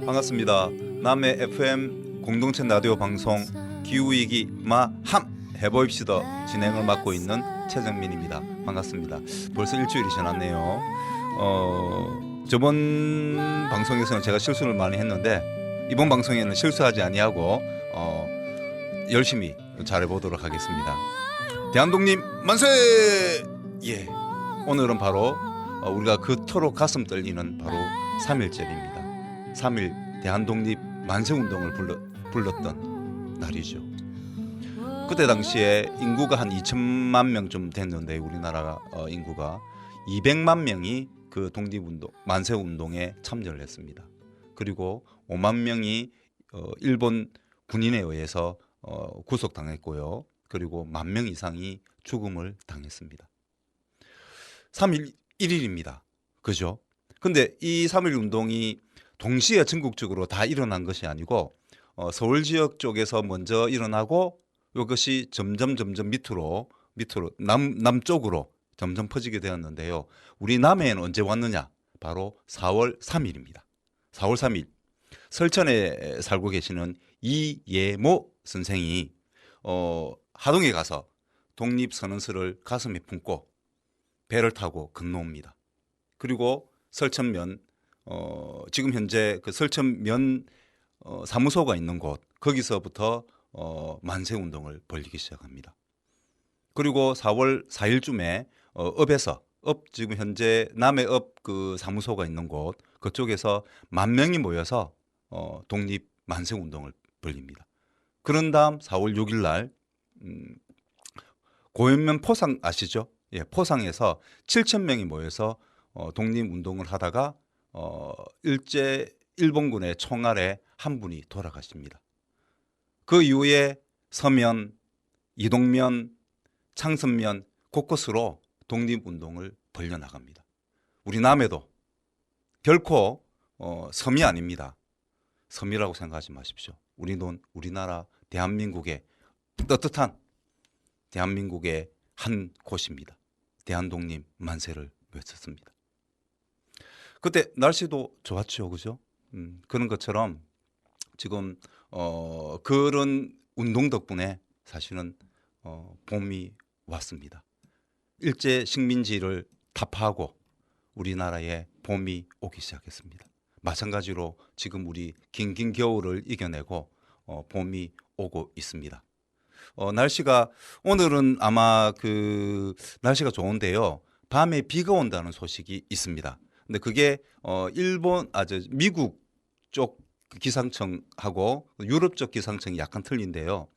반갑습니다. 남해 FM 공동체 라디오 방송 기후위기 마함 해보입시다 진행을 맡고 있는 최정민입니다. 반갑습니다. 벌써 일주일이 지났네요. 저번 방송에서는 제가 실수를 많이 했는데 이번 방송에는 실수하지 아니하고 열심히 잘해보도록 하겠습니다. 대한독립 만세! 예, 오늘은 바로 우리가 그토록 가슴 떨리는 바로 3.1절입니다. 3.1 대한독립 만세운동을 불렀던 날이죠. 그때 당시에 인구가 한 2천만 명쯤 됐는데 우리나라 인구가 200만 명이 그 독립운동 만세운동에 참여를 했습니다. 그리고 5만 명이 일본 군인에 의해서 구속당했고요. 그리고 1만 명 이상이 죽음을 당했습니다. 3.1일입니다. 그죠? 근데 이 3.1 운동이 동시에 전국적으로 다 일어난 것이 아니고 서울 지역 쪽에서 먼저 일어나고 이것이 점점 밑으로 남쪽으로 점점 퍼지게 되었는데요. 우리 남해에는 언제 왔느냐? 바로 4월 3일입니다. 4월 3일 설천에 살고 계시는 이예모 선생이 하동에 가서 독립선언서를 가슴에 품고 배를 타고 건너옵니다. 그리고 설천면 지금 현재 그 설천면 사무소가 있는 곳 거기서부터 만세운동을 벌이기 시작합니다. 그리고 4월 4일쯤에 읍에서 지금 현재 남해읍 그 사무소가 있는 곳 그쪽에서 1만 명이 모여서 독립 만세운동을 벌립니다. 그런 다음 4월 6일 날 고현면 포상 아시죠? 예, 포상에서 7천 명이 모여서 독립운동을 하다가 일제 일본군의 총 아래 한 분이 돌아가십니다. 그 이후에 서면, 이동면, 창선면 곳곳으로 독립운동을 벌려나갑니다. 우리 남해도 결코 섬이 아닙니다. 섬이라고 생각하지 마십시오. 우리나라 대한민국의 떳떳한 대한민국의 한 곳입니다. 대한독립 만세를 외쳤습니다. 그때 날씨도 좋았죠, 그죠? 그런 것처럼 지금 그런 운동 덕분에 사실은 봄이 왔습니다. 일제 식민지를 타파하고 우리나라에 봄이 오기 시작했습니다. 마찬가지로 지금 우리 긴 겨울을 이겨내고 봄이 오고 있습니다. 날씨가 오늘은 아마 그 날씨가 좋은데요. 밤에 비가 온다는 소식이 있습니다. 근데 그게 미국 쪽 기상청하고 유럽 쪽 기상청이 약간 틀린데요.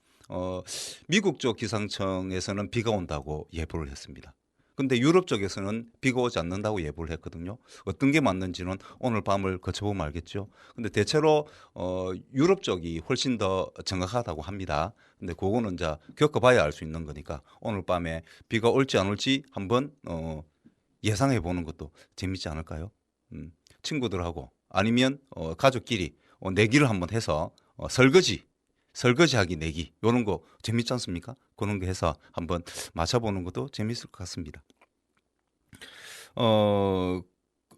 미국 쪽 기상청에서는 비가 온다고 예보를 했습니다. 근데 유럽 쪽에서는 비가 오지 않는다고 예보를 했거든요. 어떤 게 맞는지는 오늘 밤을 거쳐보면 알겠죠. 근데 대체로 유럽 쪽이 훨씬 더 정확하다고 합니다. 근데 그거는 이제 겪어봐야 알 수 있는 거니까 오늘 밤에 비가 올지 안 올지 한번 예상해 보는 것도 재밌지 않을까요? 친구들하고 아니면 가족끼리 내기를 한번 해서 설거지하기 내기 이런 거 재밌지 않습니까? 그런 거 해서 한번 맞춰보는 것도 재밌을 것 같습니다.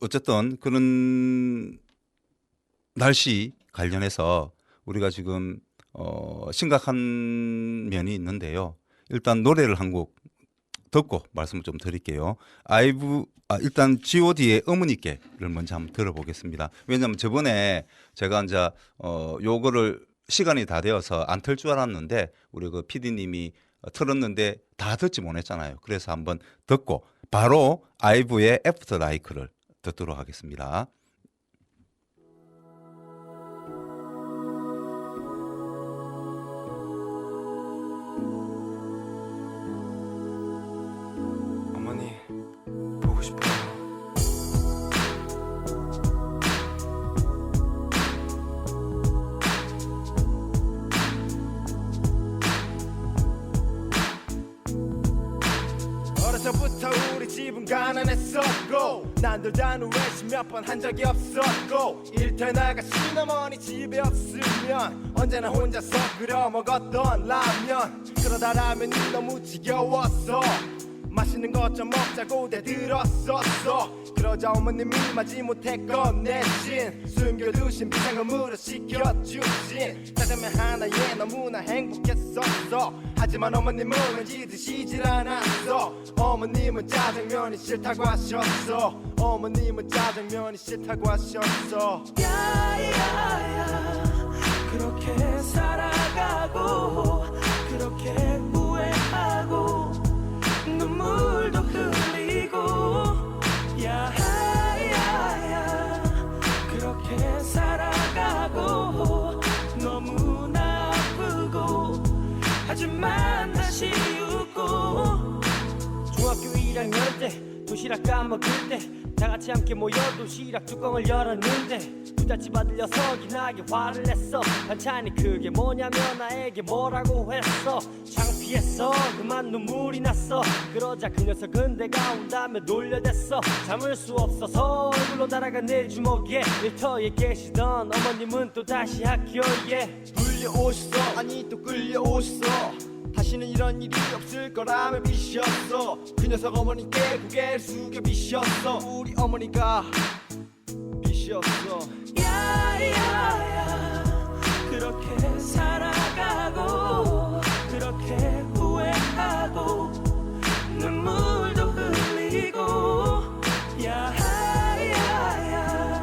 어쨌든 그런 날씨 관련해서 우리가 지금 심각한 면이 있는데요. 일단 노래를 한 곡 듣고 말씀을 좀 드릴게요. 일단 G.O.D의 어머니께를 먼저 한번 들어보겠습니다. 왜냐하면 저번에 제가 이제 요거를 시간이 다 되어서 안 틀 줄 알았는데 우리 그 PD님이 틀었는데 다 듣지 못했잖아요. 그래서 한번 듣고 바로 아이브의 애프터 라이크를 듣도록 하겠습니다. 어머니 보고 싶어요. 어려서부터 우리 집은 가난했었고 난들다는 외식 몇 번 한 적이 없었고 일터에 나가신 어머니 집에 없으면 언제나 혼자서 끓여 먹었던 라면 그러다 라면이 너무 지겨웠어 맛있는 것 좀 먹자고 대들었었어. 그러자 어머님이 마지못해 꺼내신 숨겨두신 비상금으로 시켜주신 짜장면 하나에 너무나 행복했었어. 하지만 어머님은 왠지 드시질 않았어. 어머님은 짜장면이 싫다고 하셨어. 어머님은 짜장면이 싫다고 하셨어. 야야야 그렇게 살아가고 그렇게 후회하고 눈물도 흘리고 야야야 그렇게 살아가고 너무나 아프고 하지만 다시 웃고 중학교 1학년 때 도시락 까먹을 때 다같이 함께 모여 도시락 뚜껑을 열었는데 부잣집 아들 녀석이 나게 화를 냈어. 반찬이 그게 뭐냐며 나에게 뭐라고 했어. 창피했어 그만 눈물이 났어. 그러자 그 녀석은 내가 온다며 놀려댔어. 참을 수 없어서 얼굴로 날아간 내 주먹에 일터에 계시던 어머님은 또 다시 학교에 불려오셨어. 아니 또 끌려오셨어. 다시는 이런 일이 없을 거라며 비셨어. 그 녀석 어머니께 고개를 숙여 비셨어. 우리 어머니가 비셨어. 야야야 그렇게 살아가고 그렇게 후회하고 눈물도 흘리고 야야야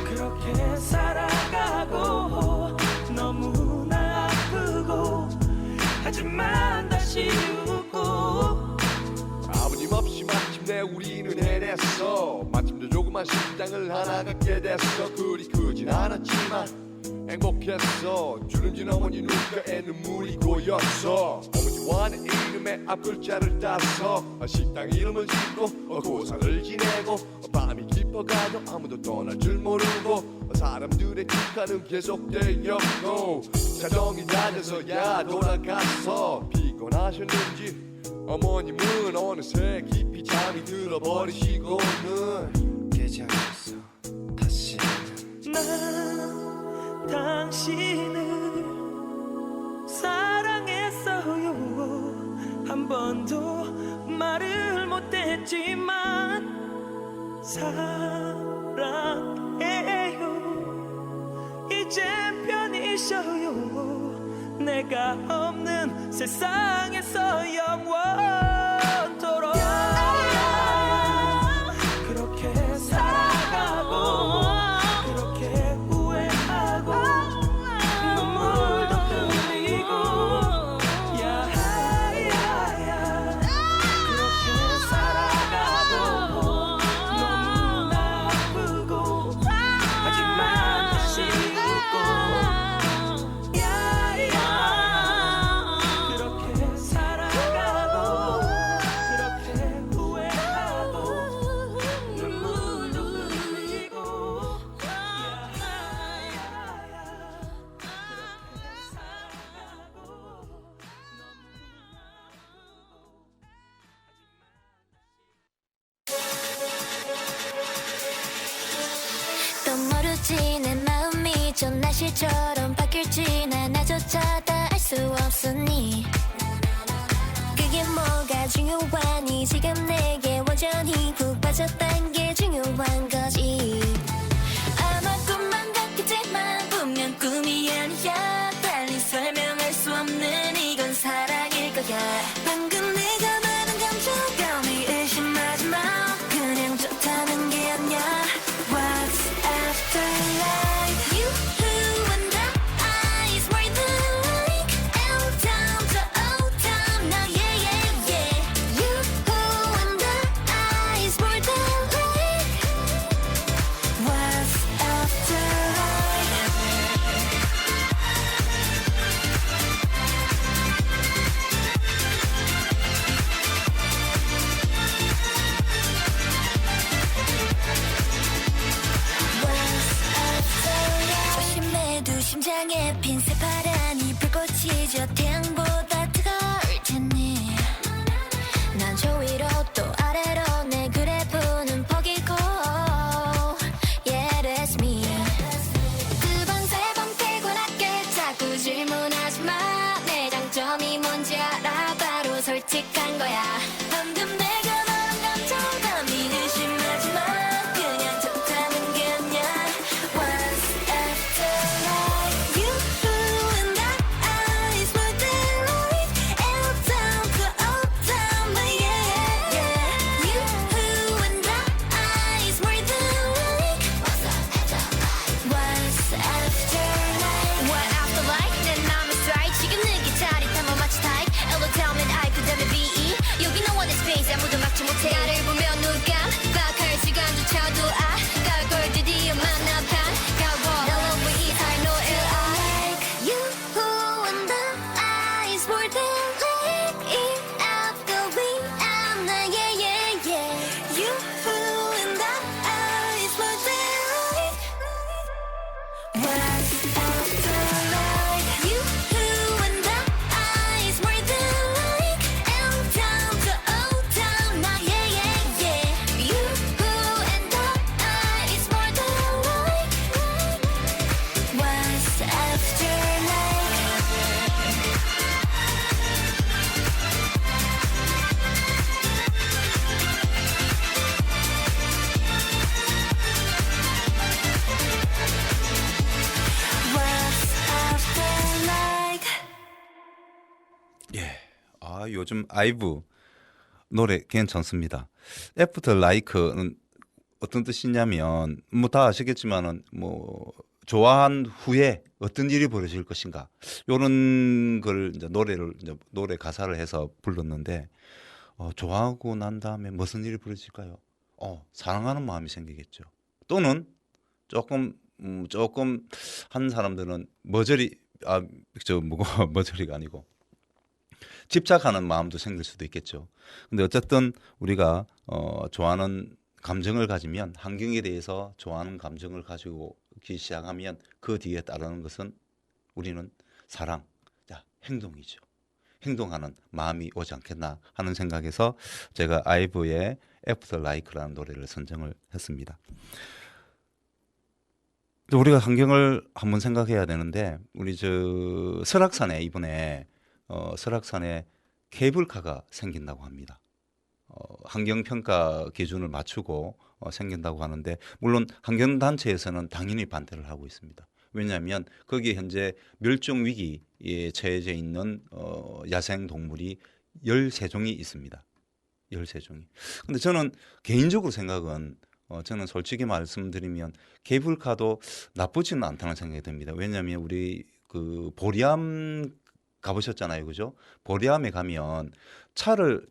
그렇게 살아가고 너무나 아프고 하지만 다시 웃고 아버님 없이 마침내 우리는 해냈어. 마침내 조그만 식당을 하나 갖게 됐어. 그리 크진 않았지만 행복했어. 주름진 어머니 눈가에 눈물이 고였어. 어머니와 내 이름의 앞글자를 따서 식당 이름을 짓고 고사를 지내고 밤이 깊어가도 아무도 떠날 줄 모르고 사람들의 축하는 계속되었고 자정이 낮아서야 돌아갔어. 피곤하셨는지 어머님은 어느새 깊이 잠이 들어버리시고는 깨지 않겠어. 다시는 난 당신을 사랑했어요. 한 번도 말을 못했지만 사랑해요. 이젠 편히 쉬어요. 내가 없는 세상에서 영원토록 그렇게 살아가고 그렇게 후회하고 눈물도 흘리고 야야야 그렇게 살아가고 너무나 아프고 하지만 다시 웃고 야야 그렇게 살아가고 그렇게 후회하고 눈물도 흘리고 또 모르지 내 마음이 좀 날씨처럼 바뀔지 나조차 다 알 수 없으니 그게 뭐가 중요하니 지금 내게 완전히 푹 빠졌단 게 중요한 거지. 아마 꿈만 같겠지만 분명 꿈이 아니야. 달리 설명할 수 없는 이건 사랑일 거야. 방금 내가 말한 감정감이 의심하지 마. 그냥 좋다는 게 아니야. What's after life? You who and I is more than like L down to O down now yeah yeah yeah. You who and I is more than like What's after life? 조심해도 심장에 핀 새파란 이 불꽃이죠. 태양보다 뜨거울 테니 난 저 위로 또 아래로 내 그래프는 퍼기고 Yeah that's me. 두 번 세 번 피곤하게 자꾸 질문하지 마. 내 장점이 뭔지 알아. 바로 솔직한 거야. 방금 내 What's after life? You, who, and I is more than like M town to O town. Now, yeah, yeah, yeah. You, who, and I is more than like. What's after life? What's after life? 예. 아, 요즘 아이브 노래 괜찮습니다. 애프터 라이크는 어떤 뜻이냐면 뭐 다 아시겠지만은 뭐 좋아한 후에 어떤 일이 벌어질 것인가 요런 걸 이제 노래를 이제 노래 가사를 해서 불렀는데 좋아하고 난 다음에 무슨 일이 벌어질까요? 사랑하는 마음이 생기겠죠. 또는 조금 한 사람들은 머저리 뭐고 머저리가 아니고 집착하는 마음도 생길 수도 있겠죠. 근데 어쨌든 우리가 좋아하는 감정을 가지면 환경에 대해서 좋아하는 감정을 가지고 기 시작하면 그 뒤에 따르는 것은 우리는 사랑, 행동이죠. 행동하는 마음이 오지 않겠나 하는 생각에서 제가 아이브의 After Like라는 노래를 선정을 했습니다. 또 우리가 환경을 한번 생각해야 되는데 우리 저 설악산에 이번에 설악산에 케이블카가 생긴다고 합니다. 환경평가 기준을 맞추고 생긴다고 하는데 물론 환경단체에서는 당연히 반대를 하고 있습니다. 왜냐하면 거기에 현재 멸종 위기에 처해져 있는 야생동물이 13종이 있습니다. 13종이. 근데 저는 개인적으로 생각은 저는 솔직히 말씀드리면 케이블카도 나쁘지는 않다는 생각이 듭니다. 왜냐하면 우리 그 보리암 가보셨잖아요, 그죠? 보리암에 가면 차로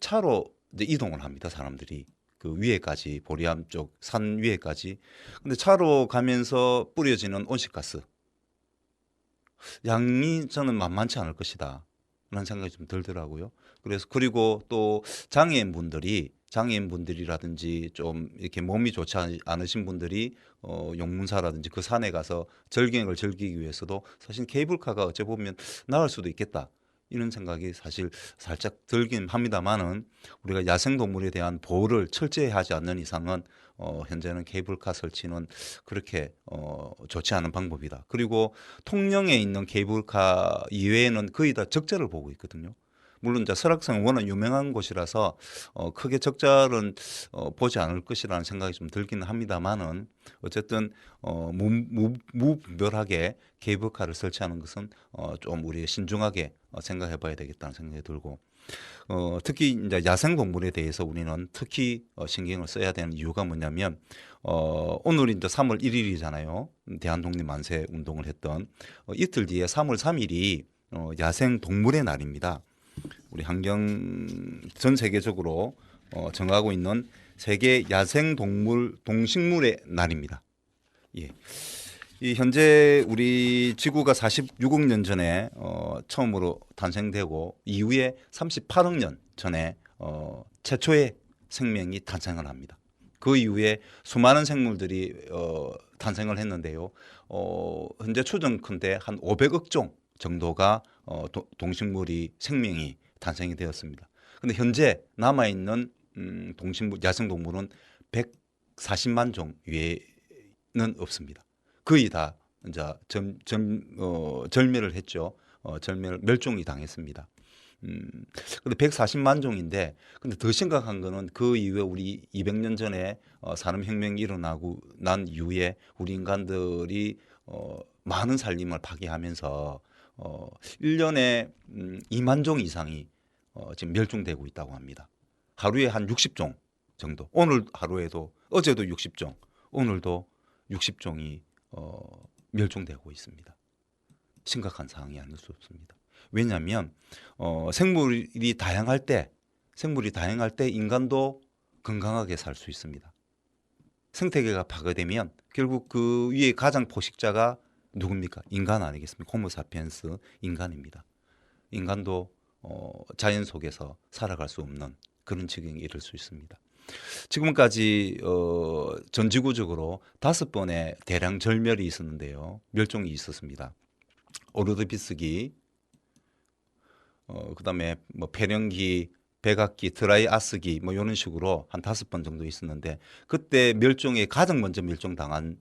이제 이동을 합니다, 사람들이 그 위에까지 보리암 쪽 산 위에까지. 근데 차로 가면서 뿌려지는 온실가스 양이 저는 만만치 않을 것이다 라는 생각이 좀 들더라고요. 그래서 그리고 또 장애인분들이라든지 좀 이렇게 몸이 좋지 않으신 분들이 용문사라든지 그 산에 가서 절경을 즐기기 위해서도 사실 케이블카가 어찌 보면 나을 수도 있겠다 이런 생각이 사실 살짝 들긴 합니다만은 우리가 야생동물에 대한 보호를 철저히 하지 않는 이상은 현재는 케이블카 설치는 그렇게 좋지 않은 방법이다. 그리고 통영에 있는 케이블카 이외에는 거의 다 적자를 보고 있거든요. 물론 이제 설악산은 워낙 유명한 곳이라서 크게 적자는 보지 않을 것이라는 생각이 좀 들기는 합니다만은 어쨌든 무분별하게 케이블카를 설치하는 것은 좀 우리 신중하게 생각해봐야 되겠다는 생각이 들고 특히 이제 야생동물에 대해서 우리는 특히 신경을 써야 되는 이유가 뭐냐면 오늘이 이제 3월 1일이잖아요. 대한독립만세 운동을 했던 이틀 뒤에 3월 3일이 야생동물의 날입니다. 우리 환경 전 세계적으로 정하고 있는 세계 야생동물 동식물의 날입니다. 예. 이 현재 우리 지구가 46억 년 전에 처음으로 탄생되고 이후에 38억 년 전에 최초의 생명이 탄생을 합니다. 그 이후에 수많은 생물들이 탄생을 했는데요. 현재 추정컨대 한 500억 종 정도가 동식물이 생명이 탄생이 되었습니다. 그런데 현재 남아 있는 동식물 야생동물은 140만 종 외에는 없습니다. 거의 다 이제 절멸을 했죠. 멸종이 당했습니다. 근데 140만 종인데 근데 더 심각한 거는 그 이후에 우리 200년 전에 산업혁명이 일어나고 난 이후에 우리 인간들이 많은 산림을 파괴하면서 1년에 2만 종 이상이 지금 멸종되고 있다고 합니다. 하루에 한 60종 정도. 오늘 하루에도 어제도 60종, 오늘도 60종이 멸종되고 있습니다. 심각한 상황이 아닐 수 없습니다. 왜냐하면 생물이 다양할 때 인간도 건강하게 살 수 있습니다. 생태계가 파괴되면 결국 그 위에 가장 포식자가 누굽니까? 인간 아니겠습니까? 호모사피엔스 인간입니다. 인간도 자연 속에서 살아갈 수 없는 그런 지경에 이를 수 있습니다. 지금까지 전지구적으로 5번의 대량 절멸이 있었는데요. 멸종이 있었습니다. 오르드비스기, 그다음에 뭐 폐령기, 백악기, 드라이아스기 뭐 이런 식으로 한 5번 정도 있었는데 그때 멸종에 가장 먼저 멸종당한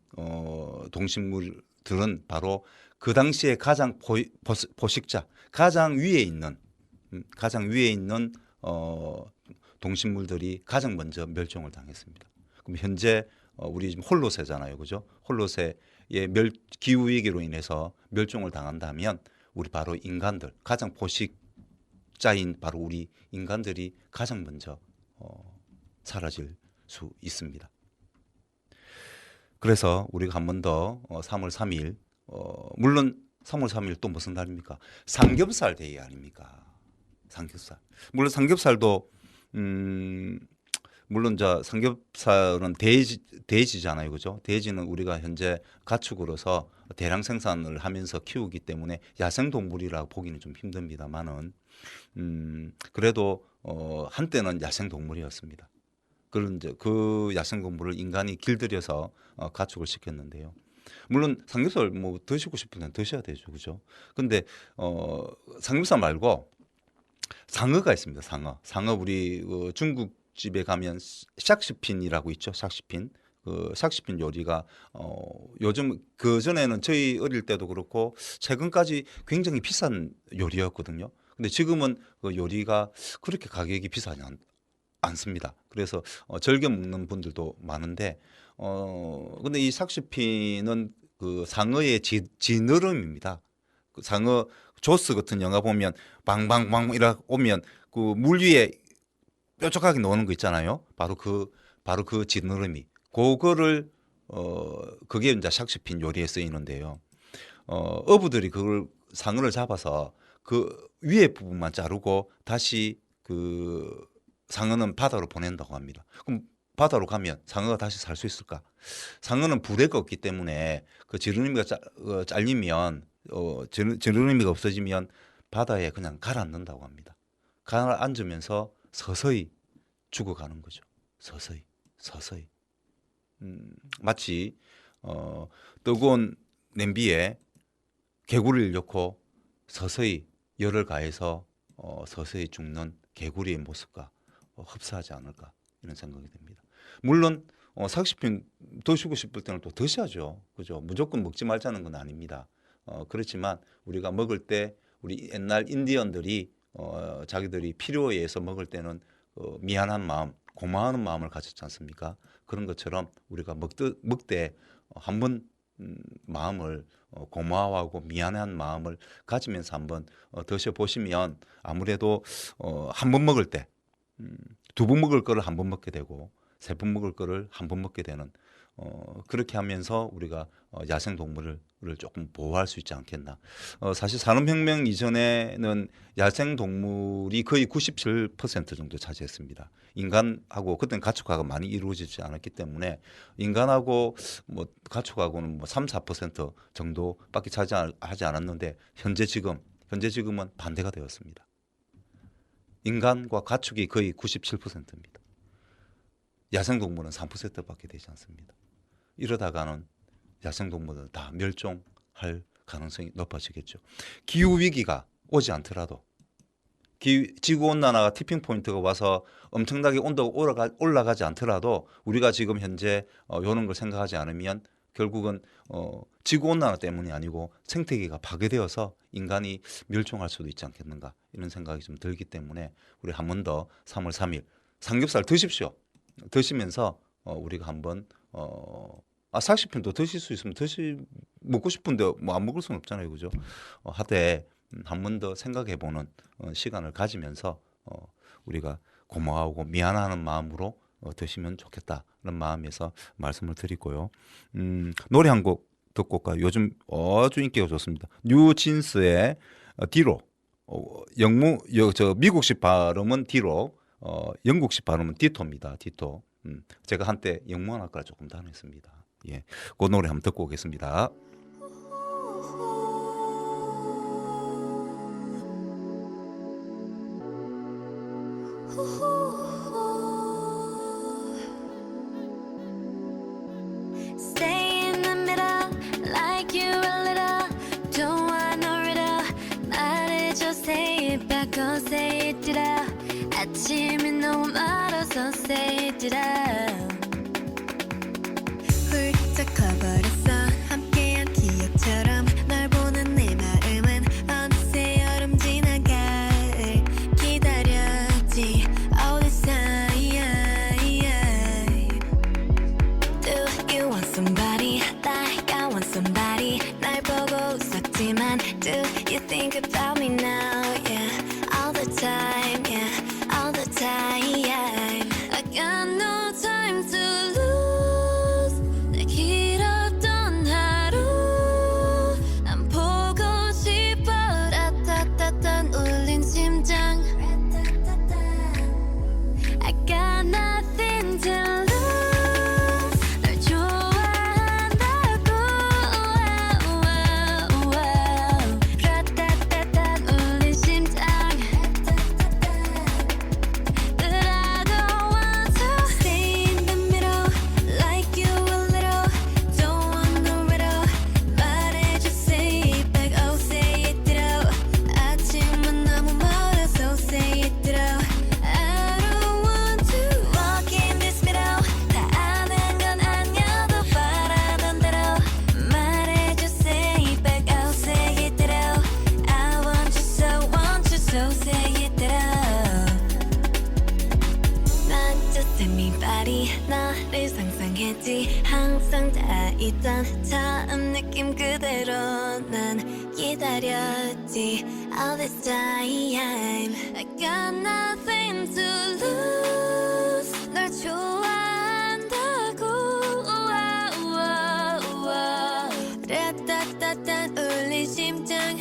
동식물들은 바로 그 당시에 가장 포식자, 가장 위에 있는 동식물들이 가장 먼저 멸종을 당했습니다. 그럼 현재 우리 지금 홀로새잖아요, 그죠? 홀로새의 기후 위기로 인해서 멸종을 당한다면 우리 바로 인간들, 가장 포식자인 바로 우리 인간들이 가장 먼저 사라질 수 있습니다. 그래서 우리가 한 번 더 3월 3일 물론 3월 3일 또 무슨 날입니까? 삼겹살 데이 아닙니까? 삼겹살. 물론 삼겹살도 물론 삼겹살은 돼지잖아요, 그죠? 돼지는 우리가 현재 가축으로서 대량 생산을 하면서 키우기 때문에 야생 동물이라고 보기는 좀 힘듭니다만은 그래도 한때는 야생 동물이었습니다. 그런 그 야생 동물을 인간이 길들여서 가축을 시켰는데요. 물론 삼겹살 뭐 드시고 싶으면 드셔야 되죠, 그죠? 근데 삼겹살 말고 상어가 있습니다. 상어 우리 중국집에 가면 샥시핀이라고 있죠. 샥시핀. 그 샥시핀 요리가 요즘 그 전에는 저희 어릴 때도 그렇고 최근까지 굉장히 비싼 요리였거든요. 근데 지금은 그 요리가 그렇게 가격이 비싸지 않습니다. 그래서 즐겨 먹는 분들도 많은데 근데 이 샥시핀은 그 상어의 지느러미입니다. 그 상어 조스 같은 영화 보면 방방방 이렇게 오면 그 물 위에 뾰족하게 노는 거 있잖아요. 바로 그 지느러미. 그거를 그게 이제 샥시핀 요리에 쓰이는데요. 어부들이 그걸 상어를 잡아서 그 위에 부분만 자르고 다시 그 상어는 바다로 보낸다고 합니다. 그럼 바다로 가면 상어가 다시 살 수 있을까? 상어는 부대가 없기 때문에 그 지느러미가 잘리면 지느러미가 없어지면 바다에 그냥 가라앉는다고 합니다. 가라앉으면서 서서히 죽어가는 거죠. 서서히. 마치 뜨거운 냄비에 개구리를 넣고 서서히 열을 가해서 서서히 죽는 개구리의 모습과 흡사하지 않을까 이런 생각이 듭니다. 물론 삭시핀 드시고 싶을 때는 또 드셔야죠. 그죠? 무조건 먹지 말자는 건 아닙니다. 그렇지만 우리가 먹을 때 우리 옛날 인디언들이 자기들이 필요에 의해서 먹을 때는 미안한 마음, 고마워하는 마음을 가졌지 않습니까? 그런 것처럼 우리가 먹되 한번 마음을 고마워하고 미안한 마음을 가지면서 한번 드셔보시면 아무래도 한 번 먹을 때 2번 먹을 거를 한 번 먹게 되고 3번 먹을 거를 한 번 먹게 되는 그렇게 하면서 우리가 야생 동물을 조금 보호할 수 있지 않겠나. 사실 산업혁명 이전에는 야생 동물이 거의 97% 정도 차지했습니다. 인간하고 그때는 가축화가 많이 이루어지지 않았기 때문에 인간하고 뭐 가축하고는 뭐 3-4% 정도밖에 차지하지 않았는데 현재 지금은 반대가 되었습니다. 인간과 가축이 거의 97%입니다. 야생동물은 3%밖에 되지 않습니다. 이러다가는 야생동물은 다 멸종할 가능성이 높아지겠죠. 기후위기가 오지 않더라도 지구온난화가 티핑포인트가 와서 엄청나게 온도가 올라가지 않더라도 우리가 지금 현재 이런 걸 생각하지 않으면 결국은 지구온난화 때문이 아니고 생태계가 파괴되어서 인간이 멸종할 수도 있지 않겠는가 이런 생각이 좀 들기 때문에 우리 한 번 더 3월 3일 삼겹살 드십시오. 드시면서 우리가 한번 삭시핀도 드실 수 있으면 먹고 싶은데 뭐 안 먹을 수는 없잖아요, 그죠? 하되 한 번 더 생각해보는 시간을 가지면서 우리가 고마워하고 미안하는 마음으로 드시면 좋겠다는 마음에서 말씀을 드리고요. 노래 한 곡 듣고 올까요? 요즘 아주 인기가 좋습니다. 뉴진스의 디로. 미국식 발음은 디로, 영국식 발음은 디토입니다. 디토. 제가 한때 영문학과를 조금 다녔습니다. 예, 그 노래 한번 듣고 오겠습니다. say it out. 아침이 너무 멀어서 say it out. 훌쩍 커버렸어 함께한 기억처럼 널 보는 내 마음은 어느새 여름 지난 가을 기다렸지 all this time. Do you want somebody like I want somebody 날 보고 웃었지만 do you think about me now yeah all the time yeah all the time I got no time to lose 내 길었던 하루 난 보고 싶어 라따따따 울린 심장 I got nothing to lose 널 좋아한다고 라따따따 울린 심장 But I don't want to stay in the middle like you a little don't want no riddle 말해줘 say it back oh say it out 아침은 너무 멀어서 say it out I don't want to walk in this middle 다 아는 건 아니어도 바라던 대로 말해줘 say it back oh say it out I want you so say it out 난 just anybody 너를 상상했지 항상 다 있던 처음 느낌 그대로 난 기다렸지 all this time I got nothing to lose 널 좋아한다고 라따따따 울린 심장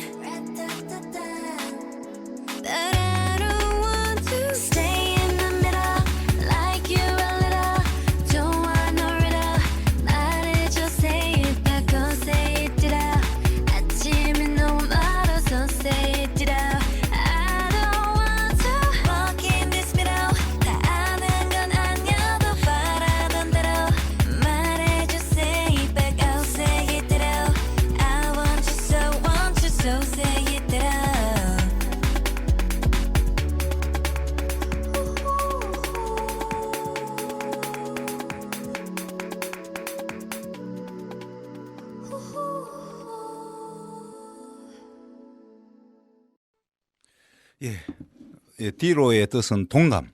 But I don't want to stay in the middle like you a little don't want no riddle 말해줘 say it back oh say it out 아침이 너무 멀어서 say it out I don't want to walk in this middle 다 아는 건 아니어도 바라던 대로 말해줘 say it back oh say it out I want you so say it out 예, 예, 디로의 뜻은 동감,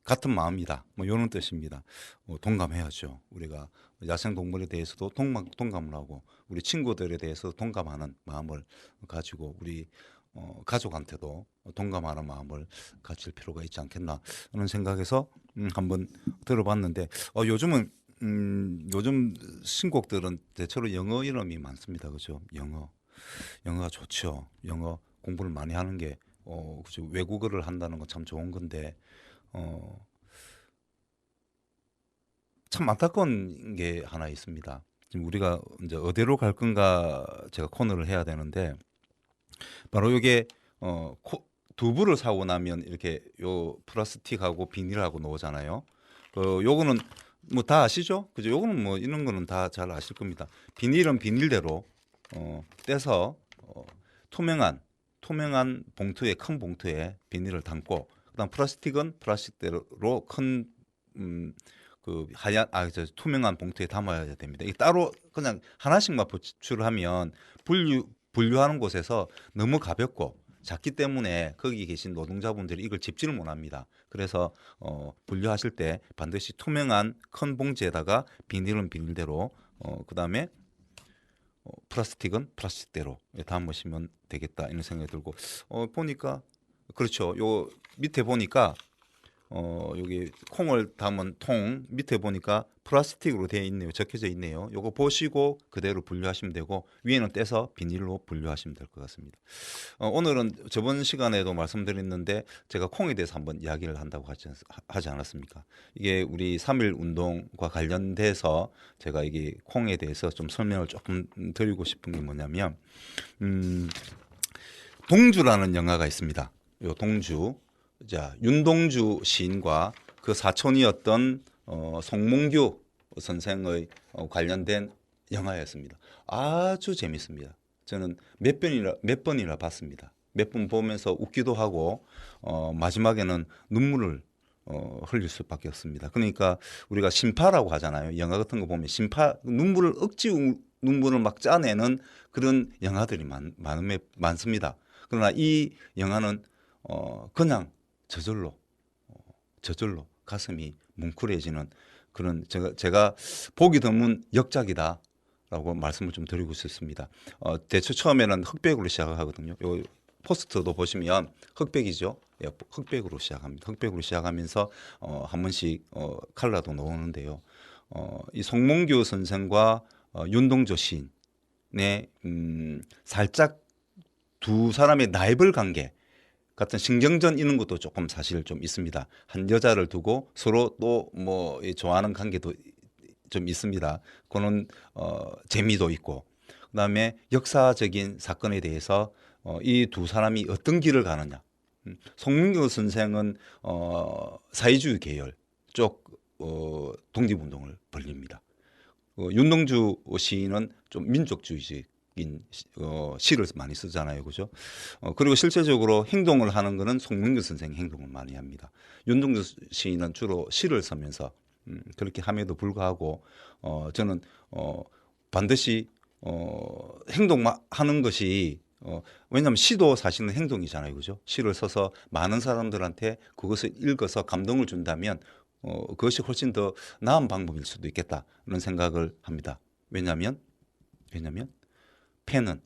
같은 마음이다. 뭐 이런 뜻입니다. 동감해야죠. 우리가 야생 동물에 대해서도 동감을 하고 우리 친구들에 대해서 동감하는 마음을 가지고 우리 가족한테도 동감하는 마음을 가질 필요가 있지 않겠나 하는 생각에서 한번 들어봤는데 요즘은 요즘 신곡들은 대체로 영어 이름이 많습니다. 그죠? 영어가 좋죠. 영어 공부를 많이 하는 게 그죠? 외국어를 한다는 건 참 좋은 건데 참 안타까운 게 하나 있습니다. 지금 우리가 이제 어디로 갈 건가 제가 코너를 해야 되는데 바로 이게 두부를 사고 나면 이렇게 요 플라스틱하고 비닐하고 나오잖아요. 요거는 뭐 다 아시죠? 그죠? 요거는 뭐 이런 거는 다 잘 아실 겁니다. 비닐은 비닐대로 떼서 투명한 봉투에 큰 봉투에 비닐을 담고 그다음 플라스틱은 플라스틱대로 큰 그 하얀 투명한 봉투에 담아야 됩니다. 이 따로 그냥 하나씩만 분출하면 분류하는 곳에서 너무 가볍고 작기 때문에 거기 계신 노동자분들이 이걸 집지를 못합니다. 그래서 분류하실 때 반드시 투명한 큰 봉지에다가 비닐은 비닐대로 그다음에 플라스틱은 플라스틱대로 담으시면 되겠다 이런 생각이 들고 보니까 그렇죠. 요 밑에 보니까 여기 콩을 담은 통 밑에 보니까 플라스틱으로 되어 있네요. 적혀져 있네요. 요거 보시고 그대로 분류하시면 되고 위에는 떼서 비닐로 분류하시면 될 것 같습니다. 오늘은 저번 시간에도 말씀드렸는데 제가 콩에 대해서 한번 이야기를 한다고 하지 않았습니까? 이게 우리 3.1 운동과 관련돼서 제가 이게 콩에 대해서 좀 설명을 조금 드리고 싶은 게 뭐냐면 동주라는 영화가 있습니다. 요 동주. 자, 윤동주 시인과 그 사촌이었던 송몽규 선생의 관련된 영화였습니다. 아주 재밌습니다. 저는 몇 번이나 봤습니다. 몇 번 보면서 웃기도 하고 마지막에는 눈물을 흘릴 수밖에 없습니다. 그러니까 우리가 심파라고 하잖아요. 영화 같은 거 보면 심파 눈물을 눈물을 막 짜내는 그런 영화들이 많습니다. 그러나 이 영화는 그냥 저절로 가슴이 뭉클해지는 그런 제가 보기 드문 역작이다라고 말씀을 좀 드리고 싶습니다. 대초 처음에는 흑백으로 시작하거든요. 요 포스터도 보시면 흑백이죠. 예, 흑백으로 시작합니다. 흑백으로 시작하면서 한 번씩 컬러도 나오는데요. 이 송몽규 선생과 윤동조 시인의 살짝 두 사람의 라이벌 관계 같은 신경전 이런 것도 조금 사실 좀 있습니다. 한 여자를 두고 서로 또 뭐 좋아하는 관계도 좀 있습니다. 그런 재미도 있고, 그다음에 역사적인 사건에 대해서 이 두 사람이 어떤 길을 가느냐. 송민교 선생은 사회주의 계열 쪽 독립운동을 벌립니다. 윤동주 시인은 좀 민족주의적인 시를 많이 쓰잖아요, 그죠? 그리고 실제적으로 행동을 하는 것은 송민교 선생이 행동을 많이 합니다. 윤동주 시인은 주로 시를 쓰면서 그렇게 함에도 불구하고 저는 반드시 행동하는 것이 왜냐하면 시도 사실은 행동이잖아요, 그죠? 시를 써서 많은 사람들한테 그것을 읽어서 감동을 준다면 그것이 훨씬 더 나은 방법일 수도 있겠다는 생각을 합니다. 왜냐하면 펜은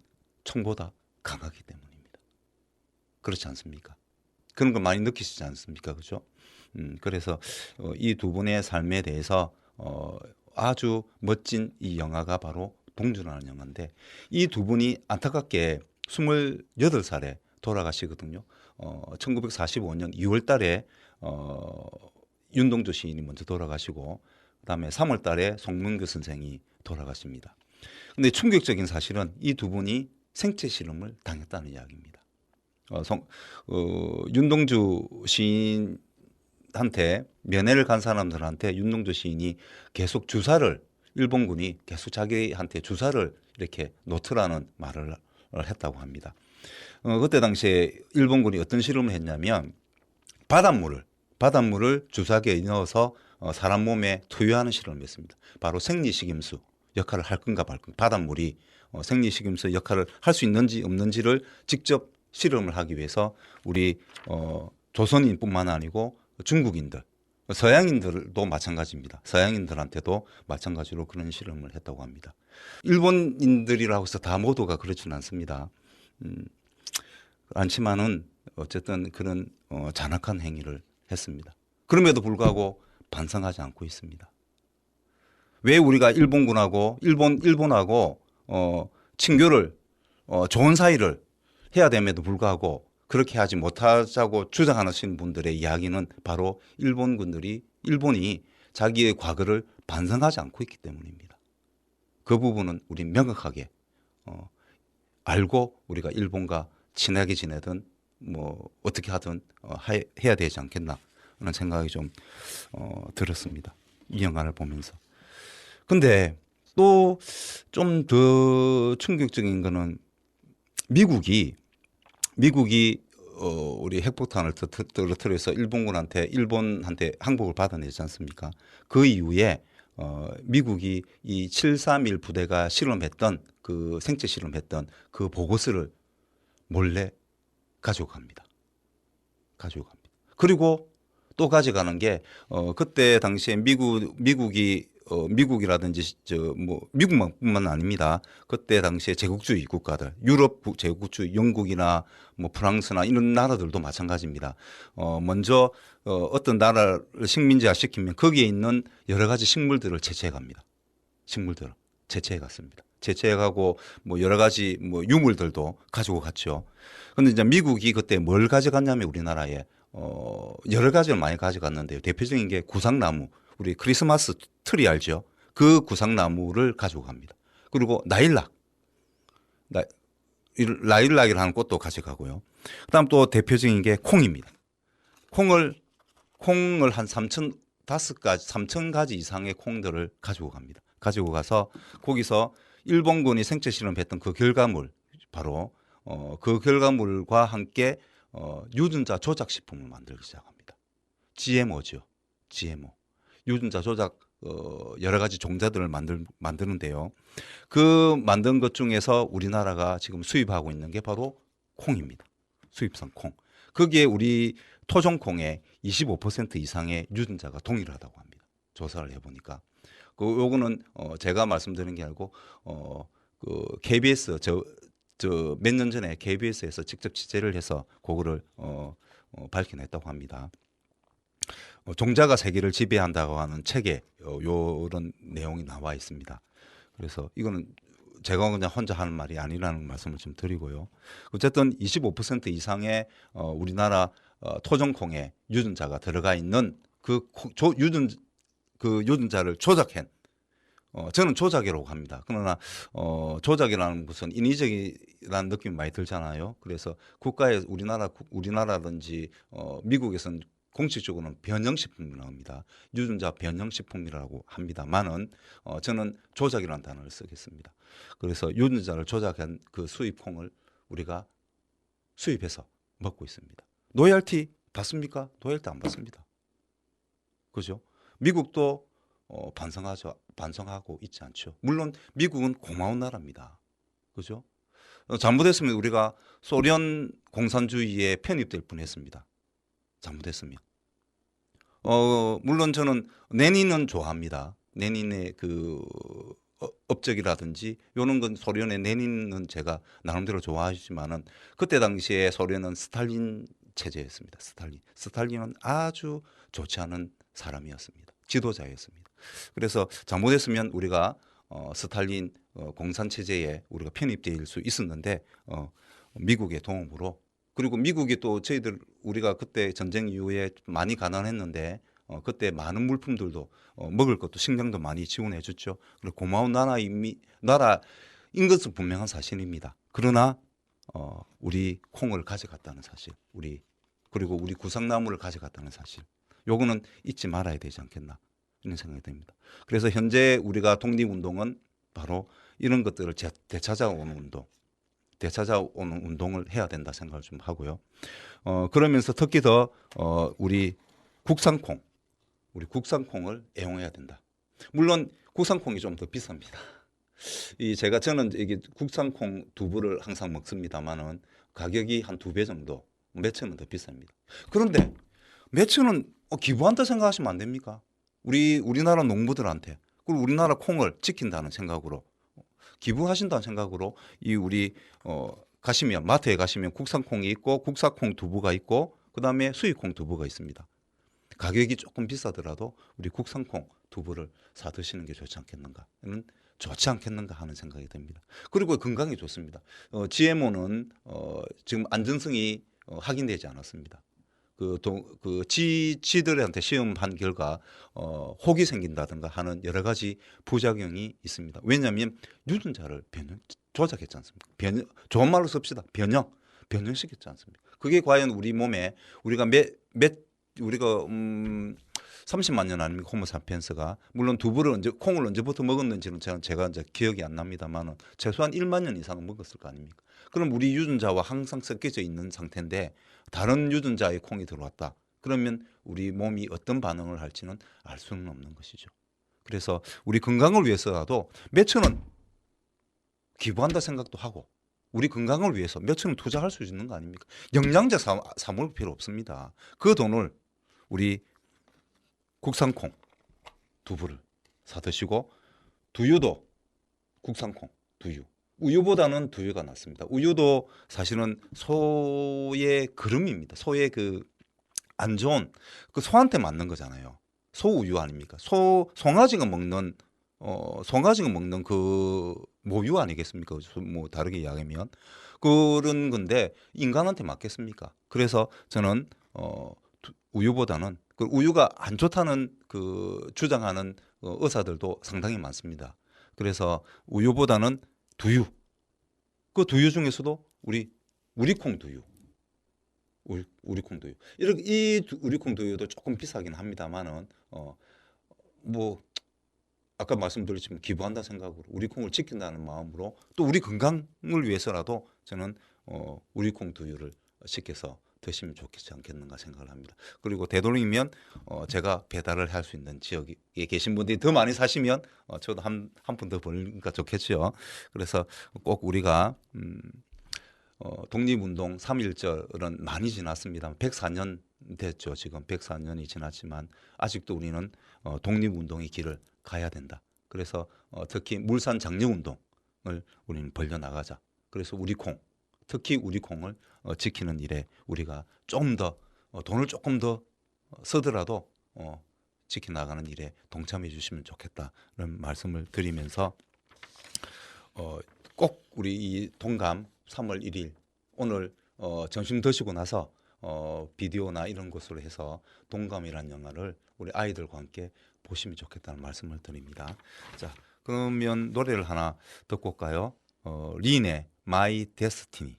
총보다 강하기 때문입니다. 그렇지 않습니까? 그런 거 많이 느끼시지 않습니까, 그죠? 그래서 이 두 분의 삶에 대해서 아주 멋진 이 영화가 바로 동주라는 영화인데, 이 두 분이 안타깝게 28살에 돌아가시거든요. 1945년 2월 달에 윤동주 시인이 먼저 돌아가시고, 그다음에 3월 달에 송문교 선생이 돌아가십니다. 근데 충격적인 사실은 이 두 분이 생체 실험을 당했다는 이야기입니다. 윤동주 시인한테 면회를 간 사람들한테 윤동주 시인이 계속 일본군이 계속 자기한테 주사를 이렇게 놓더라는 말을 했다고 합니다. 그때 당시에 일본군이 어떤 실험을 했냐면 바닷물을 주사기에 넣어서 사람 몸에 투여하는 실험을 했습니다. 바로 생리식임수 역할을 할 건가 말 건가, 바닷물이 생리식임수 역할을 할 수 있는지 없는지를 직접 실험을 하기 위해서 우리 조선인뿐만 아니고 중국인들, 서양인들도 마찬가지입니다. 서양인들한테도 마찬가지로 그런 실험을 했다고 합니다. 일본인들이라고 해서 다 모두가 그렇지는 않습니다. 않지만은 어쨌든 그런 잔악한 행위를 했습니다. 그럼에도 불구하고 반성하지 않고 있습니다. 왜 우리가 일본하고 친교를 좋은 사이를 해야 됨에도 불구하고 그렇게 하지 못하자고 주장하시는 분들의 이야기는 바로 일본이 자기의 과거를 반성하지 않고 있기 때문입니다. 그 부분은 우리 명확하게 알고 우리가 일본과 친하게 지내든 뭐 어떻게 하든 해야 되지 않겠나 하는 생각이 좀 들었습니다. 이 영화를 보면서. 근데 또 좀 더 충격적인 거는 미국이 우리 핵폭탄을 떨어뜨려서 일본한테 항복을 받아내지 않습니까? 그 이후에 미국이 이 731 부대가 실험했던 그 생체 실험했던 그 보고서를 몰래 가져갑니다. 그리고 또 가져가는 게 그때 당시에 미국이라든지 미국만뿐만 아닙니다. 그때 당시에 제국주의 국가들, 유럽 제국주의, 영국이나 뭐 프랑스나 이런 나라들도 마찬가지입니다. 먼저 어떤 나라를 식민지화 시키면 거기에 있는 여러 가지 식물들을 채취해갑니다. 채취해갔습니다. 채취해가고 뭐 여러 가지 뭐 유물들도 가지고 갔죠. 그런데 이제 미국이 그때 뭘 가져갔냐면 우리나라에 여러 가지를 많이 가져갔는데요. 대표적인 게 구상나무. 우리 크리스마스 트리 알죠? 그 구상나무를 가지고 갑니다. 그리고 라일락이라는 하는 꽃도 가져가고요. 그다음 또 대표적인 게 콩입니다. 콩을 한 3,000가지 이상의 콩들을 가지고 갑니다. 가지고 가서 거기서 일본군이 생체 실험했던 그 결과물, 바로 그 결과물과 함께 유전자 조작 식품을 만들기 시작합니다. GMO죠. GMO. 유전자 조작 여러 가지 종자들을 만드는데요. 그 만든 것 중에서 우리나라가 지금 수입하고 있는 게 바로 콩입니다. 수입산 콩. 거기에 우리 토종콩의 25% 이상의 유전자가 동일하다고 합니다. 조사를 해보니까. 요거는 제가 말씀드리는 게 아니고 그 KBS 저 몇 년 전에 KBS에서 직접 취재를 해서 그거를 밝혀냈다고 합니다. 종자가 세계를 지배한다고 하는 책에 요런 내용이 나와 있습니다. 그래서 이거는 제가 그냥 혼자 하는 말이 아니라는 말씀을 좀 드리고요. 어쨌든 25% 이상의 우리나라 토종콩에 유전자가 들어가 있는 그 유전자를 조작한 저는 조작이라고 합니다. 그러나 조작이라는 것은 인위적이라는 느낌이 많이 들잖아요. 그래서 국가에 우리나라든지 미국에서는 공식적으로는 변형식품이라고 합니다. 유전자 변형식품이라고 합니다만은 저는 조작이라는 단어를 쓰겠습니다. 그래서 유전자를 조작한 그 수입콩을 우리가 수입해서 먹고 있습니다. 로열티 받습니까? 로열티 안 받습니다. 그죠? 미국도 반성하고 있지 않죠. 물론 미국은 고마운 나라입니다. 그죠? 잘못했으면 우리가 소련 공산주의에 편입될 뻔했습니다. 잘못했으면. 물론 저는 레닌은 좋아합니다. 레닌의 그 업적이라든지 이런 건 소련의 레닌은 제가 나름대로 좋아하지만은 그때 당시에 소련은 스탈린 체제였습니다. 스탈린은 아주 좋지 않은 사람이었습니다. 지도자였습니다. 그래서 잘못했으면 우리가 스탈린 공산 체제에 우리가 편입될 수 있었는데 미국의 도움으로 그리고 미국이 또 우리가 그때 전쟁 이후에 많이 가난했는데 그때 많은 물품들도 먹을 것도 식량도 많이 지원해 줬죠. 그리고 고마운 나라인 것은 분명한 사실입니다. 그러나 우리 콩을 가져갔다는 사실, 그리고 우리 구상나무를 가져갔다는 사실, 요거는 잊지 말아야 되지 않겠나 이런 생각이 듭니다. 그래서 현재 우리가 독립운동은 바로 이런 것들을 되찾아오는 운동을 해야 된다 생각을 좀 하고요. 그러면서 특히 더 우리 국산콩을 애용해야 된다. 물론 국산콩이 좀 더 비쌉니다. 저는 이게 국산콩 두부를 항상 먹습니다만은 가격이 한 2배 정도, 몇천 원 더 비쌉니다. 그런데 몇천 원 기부한다 생각하시면 안 됩니까? 우리나라 농부들한테 그리고 우리나라 콩을 지킨다는 생각으로 기부하신다는 생각으로 우리 가시면 마트에 가시면 국산콩이 있고 국산콩 두부가 있고 그다음에 수입콩 두부가 있습니다. 가격이 조금 비싸더라도 우리 국산콩 두부를 사 드시는 게 좋지 않겠는가 하는 생각이 듭니다. 그리고 건강에 좋습니다. GMO는 지금 안전성이 확인되지 않았습니다. 지들한테 시험한 결과 혹이 생긴다든가 하는 여러 가지 부작용이 있습니다. 왜냐하면 유전자를 조작했지 않습니까? 좋은 말로 씁시다. 변형시켰지 않습니까? 그게 과연 우리 몸에 우리가 30만 년 아닙니까? 호모사피엔스가 물론 콩을 언제부터 먹었는지는 제가 이제 기억이 안 납니다만은 최소한 1만 년 이상은 먹었을 거 아닙니까? 그럼 우리 유전자와 항상 섞여져 있는 상태인데 다른 유전자의 콩이 들어왔다. 그러면 우리 몸이 어떤 반응을 할지는 알 수는 없는 것이죠. 그래서 우리 건강을 위해서라도 몇천 원 기부한다 생각도 하고 우리 건강을 위해서 몇천 원 투자할 수 있는 거 아닙니까? 영양제 사 먹을 필요 없습니다. 그 돈을 우리 국산콩 두부를 사 드시고 두유도 국산콩 두유. 우유보다는 두유가 낫습니다. 우유도 사실은 소의 그름입니다. 소의 안 좋은 소한테 맞는 거잖아요. 소우유 아닙니까? 송아지가 먹는 그 모유 아니겠습니까? 뭐 다르게 이야기하면 그런 건데 인간한테 맞겠습니까? 그래서 저는 우유보다는 그 우유가 안 좋다는 주장하는 의사들도 상당히 많습니다. 그래서 우유보다는 두유. 그 두유 중에서도 우리콩 두유. 우리콩 두유. 이 우리콩 두유도 조금 비싸긴 합니다만은 뭐 아까 말씀드렸지만 기부한다 생각으로 우리콩을 지킨다는 마음으로 또 우리 건강을 위해서라도 저는 우리콩 두유를 시켜서 드시면 좋겠지 않겠는가 생각을 합니다. 그리고 되도록이면 제가 배달을 할 수 있는 지역에 계신 분들이 더 많이 사시면 저도 한 푼 더 벌니까 좋겠죠. 그래서 꼭 우리가 독립운동 3.1절은 많이 지났습니다. 104년 됐죠. 지금 104년이 지났지만 아직도 우리는 독립운동의 길을 가야 된다. 그래서 특히 물산 장려운동을 우리는 벌려나가자. 그래서 우리콩, 특히 우리콩을 지키는 일에 우리가 좀 더 돈을 조금 더 쓰더라도 지켜나가는 일에 동참해 주시면 좋겠다는 말씀을 드리면서 꼭 우리 이 동감 3월 1일 오늘 점심 드시고 나서 비디오나 이런 것으로 해서 동감이라는 영화를 우리 아이들과 함께 보시면 좋겠다는 말씀을 드립니다. 자, 그러면 노래를 하나 듣고 올까요? 린의 My Destiny.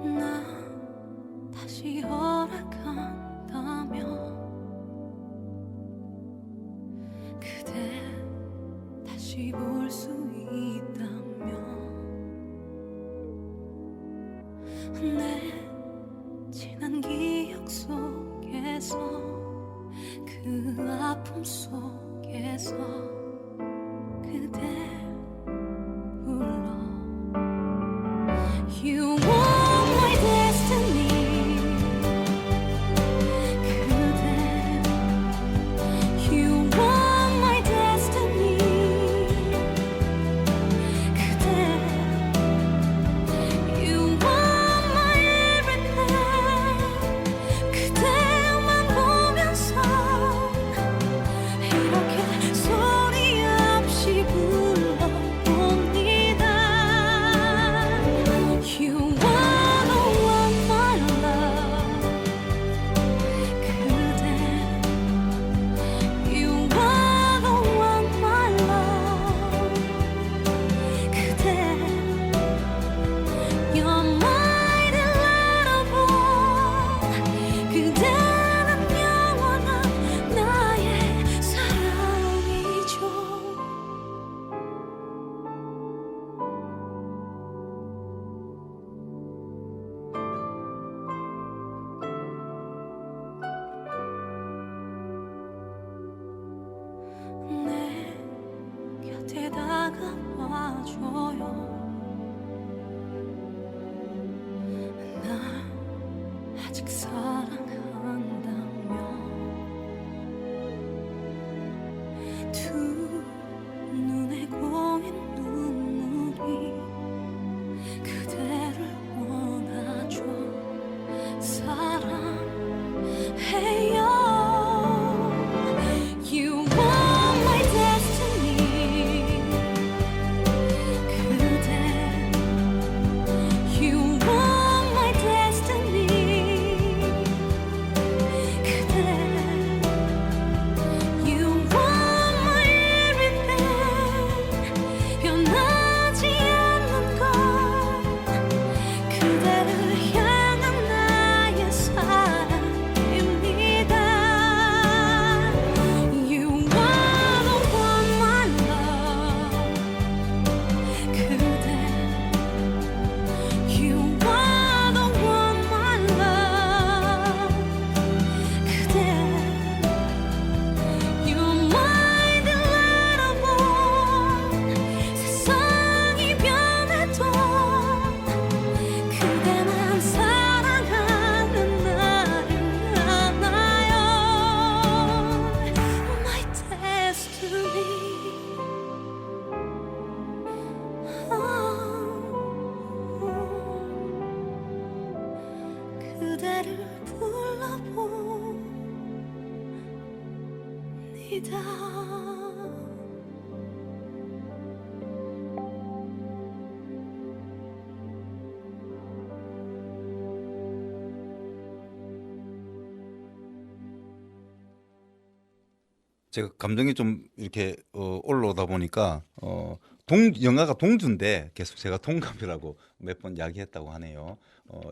나 다시 허락한다면 그대 다시 볼 수 있다면 내 지난 기억 속에서 그 아픔 속에서 그대 불러 You are my destiny 그대 You are my destiny 그대 You are my everything 그대만 보면서 이렇게 소리 없이 불러봅니다 You are the one my love 그대 You are the one my love 그대 You're my delightable 그대는 영원한 나의 사랑이죠 내 곁에 다가와줘요 날 아직 사랑한다면 두 눈에 고인 눈물이 그대를 원하죠 사랑해요 You are my destiny 그대 You are my destiny 그대 You are my everything 변하지 않는 것 그대를 향한 나의 사랑입니다 You are the one my love 그대 You are the one my love 그대 You're my delightable 세상이 변해도 그대만 사랑하는 나를 알아요 My destiny 그대를 불러봅니다 제가 감정이 좀 이렇게 올라오다 보니까 영화가 동주인데 계속 제가 동갑이라고 몇 번 이야기했다고 하네요.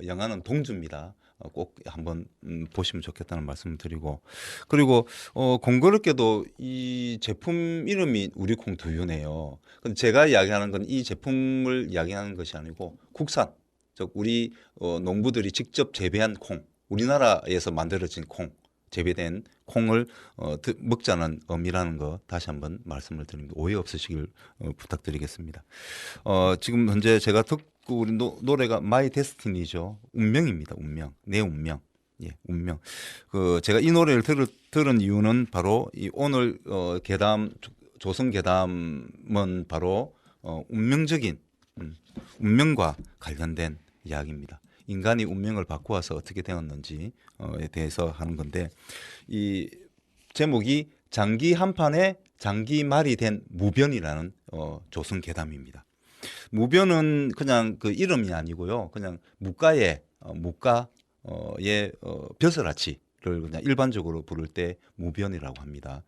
영화는 동주입니다. 꼭 한번 보시면 좋겠다는 말씀을 드리고, 그리고 공교롭게도 이 제품 이름이 우리콩 두유네요. 근데 제가 이야기하는 건 이 제품을 이야기하는 것이 아니고 국산, 즉 우리 농부들이 직접 재배한 콩, 우리나라에서 만들어진 콩, 재배된 콩을 먹자는 의미라는 거 다시 한번 말씀을 드립니다. 오해 없으시길 부탁드리겠습니다. 지금 현재 제가 듣고 우리 노래가 마이 데스티니죠. 운명입니다. 운명. 내 운명. 예, 운명. 제가 이 노래를 들은 이유는 바로 이 오늘 계담 조선 계담은 바로 운명적인 운명과 관련된 이야기입니다. 인간이 운명을 바꾸어서 어떻게 되었는지에 대해서 하는 건데, 이 제목이 장기 한판에 장기 말이 된 무변이라는 조선 계담입니다. 무변은 그냥 그 이름이 아니고요, 그냥 묵가의 벼슬아치를 그냥 일반적으로 부를 때 무변이라고 합니다.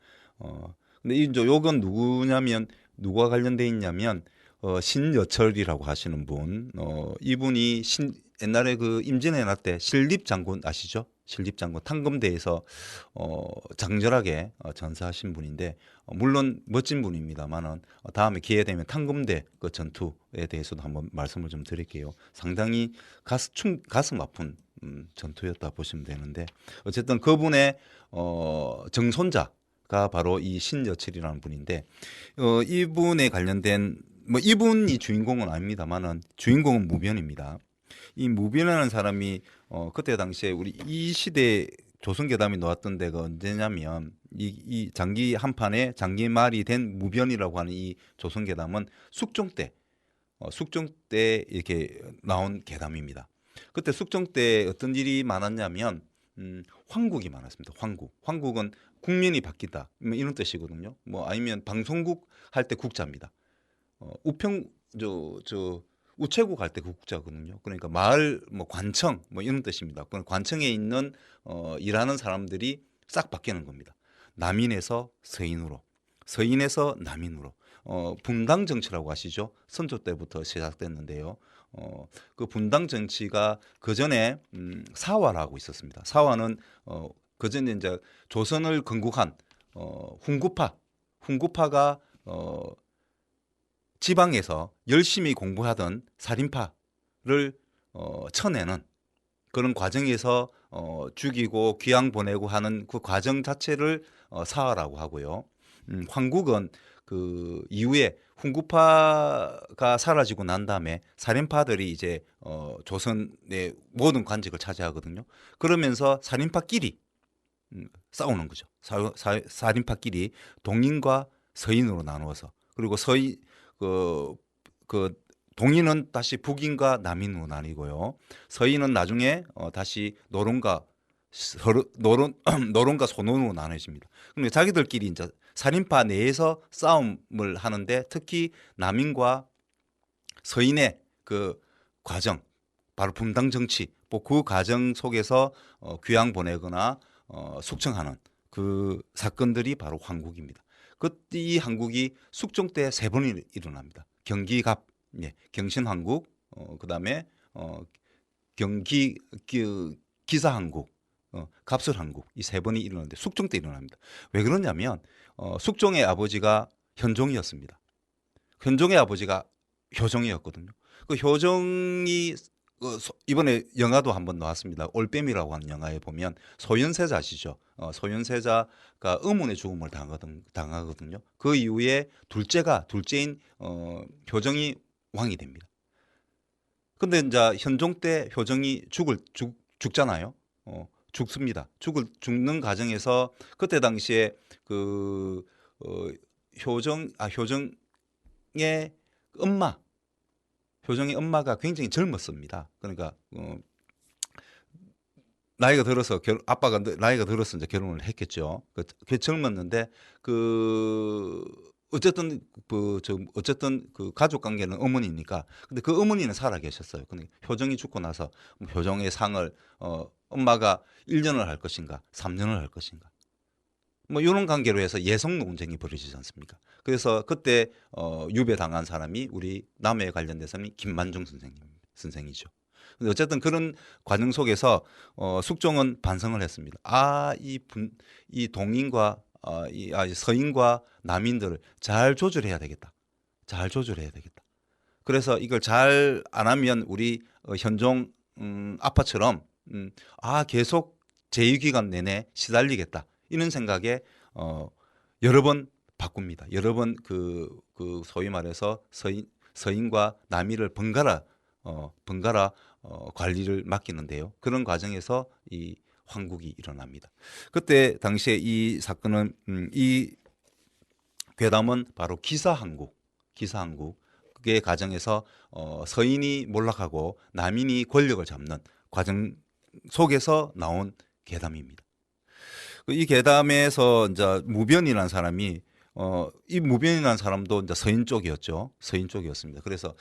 근데 이제 요건 누가 관련돼 있냐면 신여철이라고 하시는 분, 이분이 옛날에 그 임진왜란 때 신립장군 아시죠? 신립장군 탕검대에서 장렬하게 전사하신 분인데, 물론 멋진 분입니다만은 다음에 기회 되면 탕검대 그 전투에 대해서도 한번 말씀을 좀 드릴게요. 상당히 가슴 아픈 전투였다 보시면 되는데, 어쨌든 그분의 정손자가 바로 이 신여철이라는 분인데, 이분에 관련된 이분이 주인공은 아닙니다만은 주인공은 무변입니다. 이 무변이라는 사람이 그때 당시에 우리 이 시대 조선계담이 나왔던 데가 언제냐면 이 장기 한판에 장기 말이 된 무변이라고 하는 이 조선계담은 숙종 때 이렇게 나온 계담입니다. 그때 숙종 때 어떤 일이 많았냐면 황국이 많았습니다. 황국은 국면이 바뀌다 이런 뜻이거든요. 아니면 방송국 할 때 국자입니다. 우체국 할 때 국자거든요. 그러니까 마을 관청 이런 뜻입니다. 관청에 있는 일하는 사람들이 싹 바뀌는 겁니다. 남인에서 서인으로, 서인에서 남인으로. 분당 정치라고 아시죠? 선조 때부터 시작됐는데요. 그 분당 정치가 그 전에 사화라고 있었습니다. 사화는 그 전에 이제 조선을 건국한 훈구파가 지방에서 열심히 공부하던 살인파를 쳐내는 그런 과정에서 죽이고 귀양 보내고 하는 그 과정 자체를 사화라고 하고요. 황국은 그 이후에 훈구파가 사라지고 난 다음에 살인파들이 이제 조선의 모든 관직을 차지하거든요. 그러면서 살인파끼리 싸우는 거죠. 살인파끼리 동인과 서인으로 나누어서, 그리고 동인은 다시 북인과 남인으로 나뉘고요. 서인은 나중에 다시 노론과 소논으로 나눠집니다. 그런데 자기들끼리 이제 살인파 내에서 싸움을 하는데, 특히 남인과 서인의 그 과정, 바로 분당 정치, 그 과정 속에서 귀양 보내거나 숙청하는 그 사건들이 바로 황국입니다. 이 한국이 숙종 때 3번이 일어납니다. 경기갑, 경신한국, 그다음에 기사한국, 갑설한국, 이 3번이 일어나는데 숙종 때 일어납니다. 왜 그러냐면 숙종의 아버지가 현종이었습니다. 현종의 아버지가 효종이었거든요. 그 효종이 이번에 영화도 한번 나왔습니다. 올빼미라고 하는 영화에 보면 소현세자 아시죠? 소현세자가 의문의 죽음을 당하거든요. 그 이후에 둘째인 효정이 왕이 됩니다. 근데 이제 현종 때 효정이 죽잖아요. 죽습니다. 죽는 과정에서 그때 당시에 그 효정의 엄마가 굉장히 젊었습니다. 그러니까 나이가 들어서 아빠가 나이가 들어서 이제 결혼을 했겠죠. 그 젊었는데 어쨌든 그 가족 관계는 어머니니까. 근데 그 어머니는 살아 계셨어요. 근데 효정이 죽고 나서 효정의 상을 엄마가 1년을 할 것인가, 3년을 할 것인가. 뭐 이런 관계로 해서 예성 논쟁이 벌어지지 않습니까? 그래서 그때 유배당한 사람이 우리 남해에 관련된 사람이 김만중 선생이죠. 근데 어쨌든 그런 과정 속에서 숙종은 반성을 했습니다. 이 동인과 서인과 남인들을 잘 조절해야 되겠다. 잘 조절해야 되겠다. 그래서 이걸 잘 안 하면 우리 현종 아파처럼 계속 제2기간 내내 시달리겠다. 이런 생각에 여러 번 바꿉니다. 여러 번 그 소위 말해서 서인과 남이를 번갈아 관리를 맡기는데요. 그런 과정에서 이 황국이 일어납니다. 그때 당시에 이 사건은 이 괴담은 바로 기사항국의 과정에서 서인이 몰락하고 남인이 권력을 잡는 과정 속에서 나온 괴담입니다. 이 괴담에서 이제 무변이라는 사람이 이 무변이라는 사람도 이제 서인 쪽이었죠. 서인 쪽이었습니다. 그래서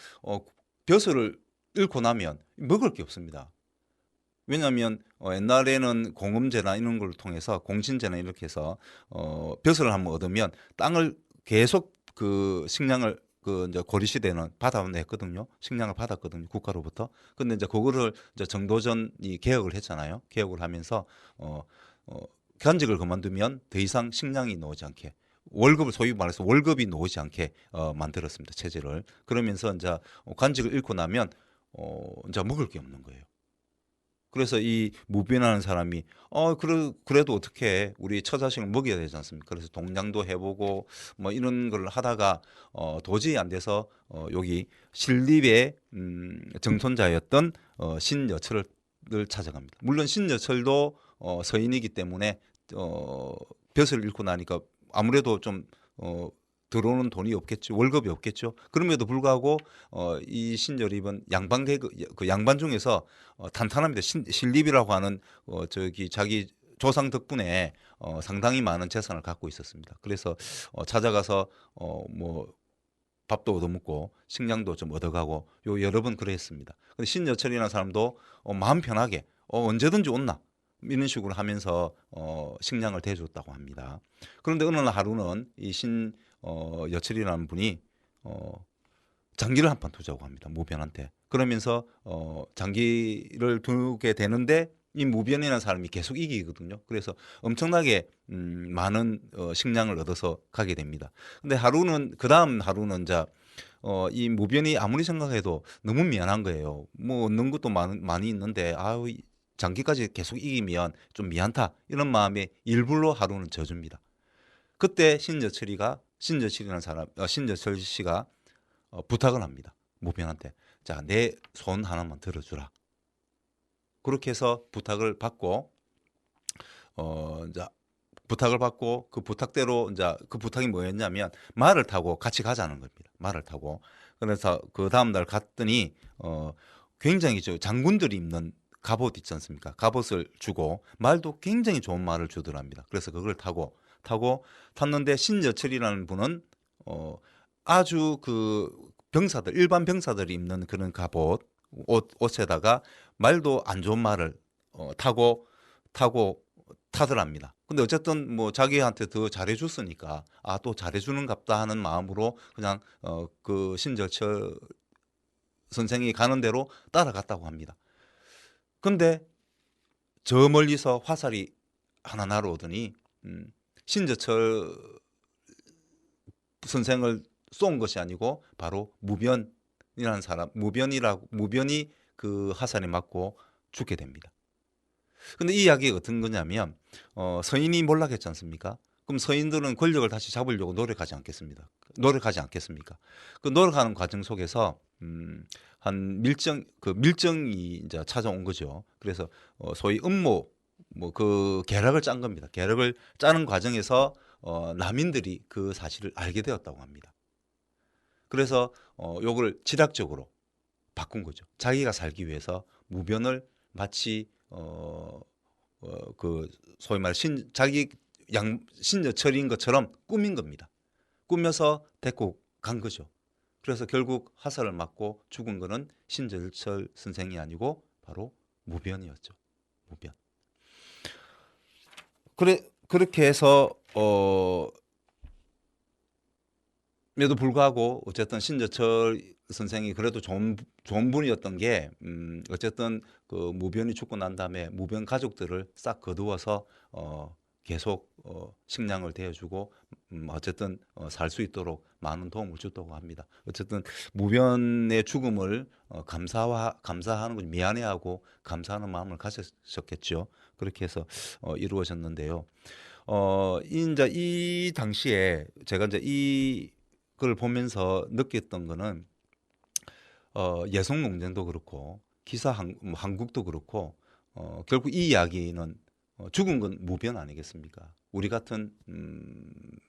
벼슬을 잃고 나면 먹을 게 없습니다. 왜냐하면 옛날에는 공음제나 이런 걸 통해서 공신제나 이렇게 해서 벼슬을 한번 얻으면 땅을 계속 그 식량을 이제 고려시대는 받아냈거든요. 식량을 받았거든요. 국가로부터. 근데 이제 그거를 이제 정도전이 개혁을 했잖아요. 개혁을 하면서 간직을 그만두면 더 이상 식량이 나오지 않게 월급을 소위 말해서 월급이 나오지 않게 만들었습니다. 체제를. 그러면서 이제 간직을 잃고 나면 이제 먹을 게 없는 거예요. 그래서 이 무변하는 사람이 그래도 어떻게 우리 처자식을 먹여야 되지 않습니까? 그래서 동량도 해보고 뭐 이런 걸 하다가 도저히 안 돼서 여기 신립의 정손자였던 신여철을 찾아갑니다. 물론 신여철도 서인이기 때문에 벼슬을 잃고 나니까 아무래도 좀 들어오는 돈이 없겠죠. 월급이 없겠죠. 그럼에도 불구하고 이 신여립은 그 양반 중에서 탄탄합니다. 신립이라고 하는 자기 조상 덕분에 상당히 많은 재산을 갖고 있었습니다. 그래서 찾아가서 뭐 밥도 얻어먹고 식량도 좀 얻어가고 여러 번 그랬습니다. 근데 신여철이라는 사람도 마음 편하게 언제든지 온나 이런 식으로 하면서 식량을 대줬다고 합니다. 그런데 어느 날 하루는 이 여철이라는 분이 장기를 한 판 두자고 합니다. 무변한테. 그러면서 장기를 두게 되는데 이 무변이라는 사람이 계속 이기거든요. 그래서 엄청나게 많은 식량을 얻어서 가게 됩니다. 근데 그 다음 하루는 이제 이 무변이 아무리 생각해도 너무 미안한 거예요. 뭐 얻는 것도 많이 있는데 장기까지 계속 이기면 좀 미안하다 이런 마음에 일부러 하루는 져줍니다. 그때 신여철 씨가 부탁을 합니다. 무변한테. 자, 내 손 하나만 들어주라. 그렇게 해서 부탁을 받고 그 부탁대로 이제 그 부탁이 뭐였냐면 말을 타고 같이 가자는 겁니다. 말을 타고. 그래서 그 다음 날 갔더니 굉장히 장군들이 입는 갑옷 있지 않습니까? 갑옷을 주고 말도 굉장히 좋은 말을 주더랍니다. 그래서 그걸 탔는데 신여철이라는 분은 아주 그 일반 병사들이 입는 그런 갑옷 옷에다가 말도 안 좋은 말을 타더랍니다. 근데 어쨌든 뭐 자기한테 더 잘해줬으니까 또 잘해주는갑다 하는 마음으로 그냥 그 신여철 선생이 가는 대로 따라갔다고 합니다. 근데 저 멀리서 화살이 하나 날아오더니 신여철 선생을 쏜 것이 아니고 바로 무변이라는 사람, 무변이 그 화살에 맞고 죽게 됩니다. 근데 이 이야기가 어떤 거냐면 서인이 몰락했지 않습니까? 그럼 서인들은 권력을 다시 잡으려고 노력하지 않겠습니까? 그 노력하는 과정 속에서 한 밀정이 이제 찾아온 거죠. 그래서 소위 음모 그 계략을 짠 겁니다. 계략을 짜는 과정에서 남인들이 그 사실을 알게 되었다고 합니다. 그래서 요걸 지략적으로 바꾼 거죠. 자기가 살기 위해서 무변을 마치 그 소위 말 자기 신여철인 것처럼 꾸민 겁니다. 꾸며서 데리고 간 거죠. 그래서 결국 화살을 맞고 죽은 거는 신여철 선생이 아니고 바로 무변이었죠. 무변. 그렇게 해서 에도 불구하고 어쨌든 신저철 선생이 그래도 좋은 분이었던 게 어쨌든 그 무변이 죽고 난 다음에 무변 가족들을 싹 거두어서 계속 식량을 대어주고 어쨌든 살 수 있도록 많은 도움을 줬다고 합니다. 어쨌든 무변의 죽음을 감사하는 건 미안해하고 감사하는 마음을 가졌겠죠. 그렇게 해서 이루어졌는데요. 이제 이 당시에 제가 이제 이걸 보면서 느꼈던 거는 예성 농장도 그렇고 기사 한국도 그렇고 결국 이 이야기는 죽은 건 무변 아니겠습니까? 우리 같은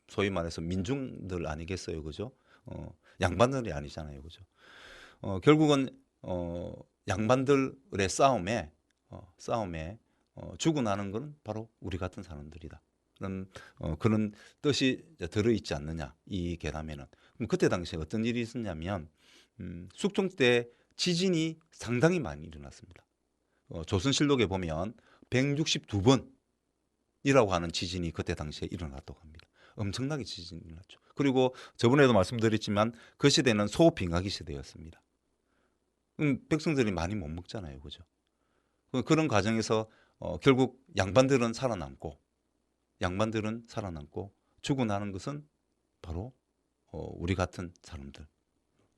소위 말해서 민중들 아니겠어요, 그죠? 양반들이 아니잖아요, 그죠? 결국은 양반들의 싸움에 죽고 나는 건 바로 우리 같은 사람들이다. 그런 뜻이 들어있지 않느냐, 이 계담에는. 그럼 그때 당시에 어떤 일이 있었냐면 숙종 때 지진이 상당히 많이 일어났습니다. 조선실록에 보면 162번이라고 하는 지진이 그때 당시에 일어났다고 합니다. 엄청나게 지진이 일어났죠. 그리고 저번에도 말씀드렸지만 그 시대는 소빙하기 시대였습니다. 백성들이 많이 못 먹잖아요, 그죠? 그런 과정에서 결국 양반들은 살아남고 죽고 나는 것은 바로 우리 같은 사람들,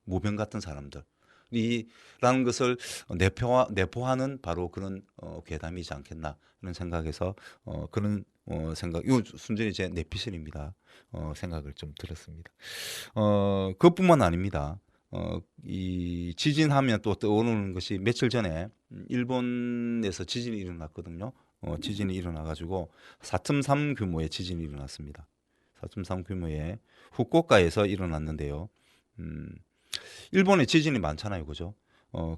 무병 같은 사람들이라는 것을 내포하는 바로 그런 괴담이지 않겠나 하는 생각에서 그런 생각, 이 순전히 제 내피셜입니다. 생각을 좀 들었습니다. 그것뿐만 아닙니다. 이 지진하면 또 떠오르는 것이 며칠 전에 일본에서 지진이 일어났거든요. 지진이 일어나가지고 4.3 규모의 지진이 일어났습니다. 4.3 규모의 후쿠오카에서 일어났는데요. 일본에 지진이 많잖아요, 그죠?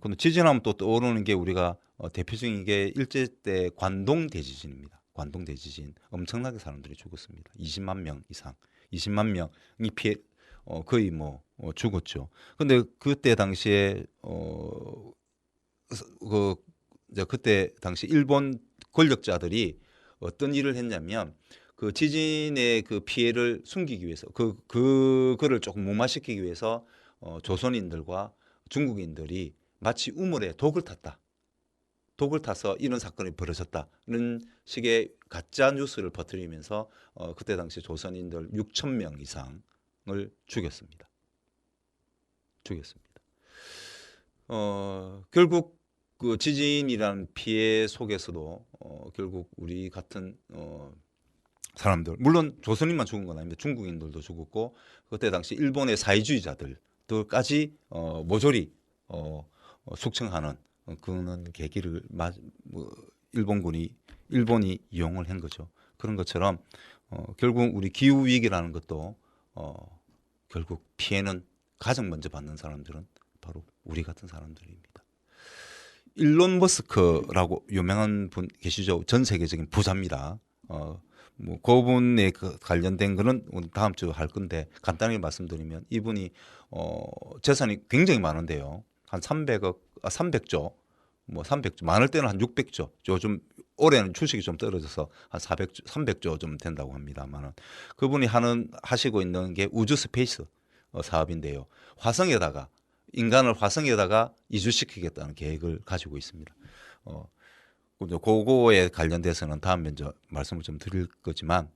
근데 지진하면 또 떠오르는 게 우리가 대표적인 게 일제 때 관동 대지진입니다. 관동 대지진 엄청나게 사람들이 죽었습니다. 20만 명 이상, 20만 명이 피해 거의 뭐 죽었죠. 근데 그때 당시에 그때 당시 일본 권력자들이 어떤 일을 했냐면 그 지진의 그 피해를 숨기기 위해서 그거를 조금 무마시키기 위해서 조선인들과 중국인들이 마치 우물에 독을 타서 이런 사건이 벌어졌다. 이런 식의 가짜 뉴스를 퍼뜨리면서 그때 당시 조선인들 6천 명 이상을 죽였습니다. 결국 그 지진이라는 피해 속에서도 결국 우리 같은 사람들, 물론 조선인만 죽은 건 아닙니다. 중국인들도 죽었고 그때 당시 일본의 사회주의자들까지 모조리 숙청하는 그런 계기를 일본이 이용을 한 거죠. 그런 것처럼 결국 우리 기후 위기라는 것도 결국 피해는 가장 먼저 받는 사람들은 바로 우리 같은 사람들입니다. 일론 머스크라고 유명한 분 계시죠. 전 세계적인 부자입니다. 뭐 그분에 관련된 거는 오늘 다음 주 할 건데 간단하게 말씀드리면 이분이 재산이 굉장히 많은데요. 한 300조, 뭐 300조, 많을 때는 한 600조. 요즘 올해는 주식이 좀 떨어져서 한 300조 좀 된다고 합니다만은 그분이 하시고 있는 게 우주 스페이스 사업인데요. 인간을 화성에다가 이주시키겠다는 계획을 가지고 있습니다. 그거에 관련돼서는 다음 면제 말씀을 좀 드릴 거지만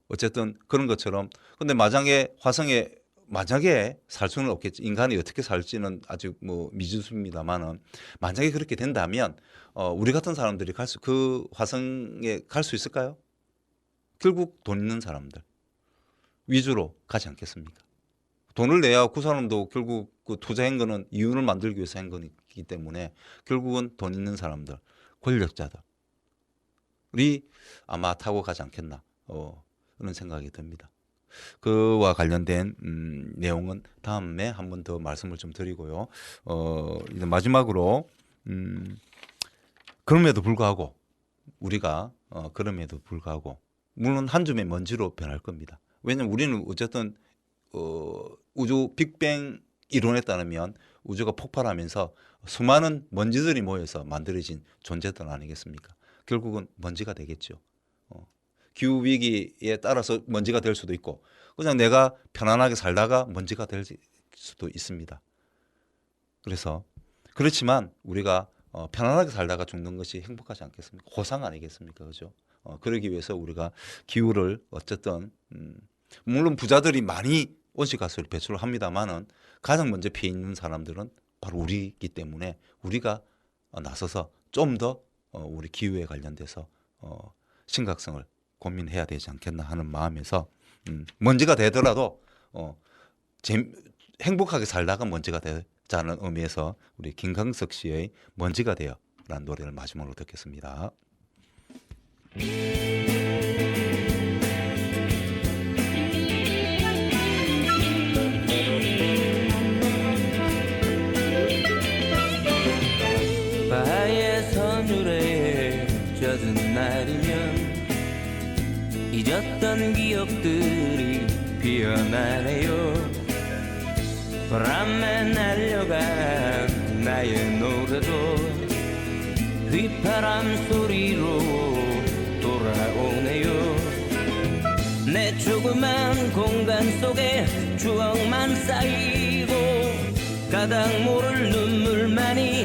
어쨌든 그런 것처럼 근데 만약에 살 수는 없겠지. 인간이 어떻게 살지는 아직 뭐 미지수입니다만은 만약에 그렇게 된다면 우리 같은 사람들이 그 화성에 갈 수 있을까요? 결국 돈 있는 사람들 위주로 가지 않겠습니까? 돈을 내야 그 사람도 결국 그 투자한 거는 이윤을 만들기 위해서 한 거기 때문에 결국은 돈 있는 사람들, 권력자들이 아마 타고 가지 않겠나 그런 생각이 듭니다. 그와 관련된 내용은 다음에 한 번 더 말씀을 좀 드리고요. 이제 마지막으로 그럼에도 불구하고 우리가 그럼에도 불구하고 물론 한 줌의 먼지로 변할 겁니다. 왜냐하면 우리는 어쨌든 우주 빅뱅 이론에 따르면 우주가 폭발하면서 수많은 먼지들이 모여서 만들어진 존재들 아니겠습니까? 결국은 먼지가 되겠죠. 기후 위기에 따라서 먼지가 될 수도 있고 그냥 내가 편안하게 살다가 먼지가 될 수도 있습니다. 그래서 그렇지만 우리가 편안하게 살다가 죽는 것이 행복하지 않겠습니까? 호상 아니겠습니까? 그죠? 그러기 위해서 우리가 기후를 어쨌든 물론 부자들이 많이 온실가스를 배출을 합니다만은 가장 먼저 피해 있는 사람들은 바로 우리이기 때문에 우리가 나서서 좀 더 우리 기후에 관련돼서 심각성을 고민해야 되지 않겠나 하는 마음에서 먼지가 되더라도 행복하게 살다가 먼지가 되자는 의미에서 우리 김광석 씨의 먼지가 되어라는 노래를 마지막으로 듣겠습니다. 바하의 선율에 젖은 날이면 잊었던 기억들이 피어나네요. 바람에 날려간 나의 노래도 휘파람 소리로 돌아오네요. 내 조그만 공간 속에 추억만 쌓이고 가닥 모를 눈물만이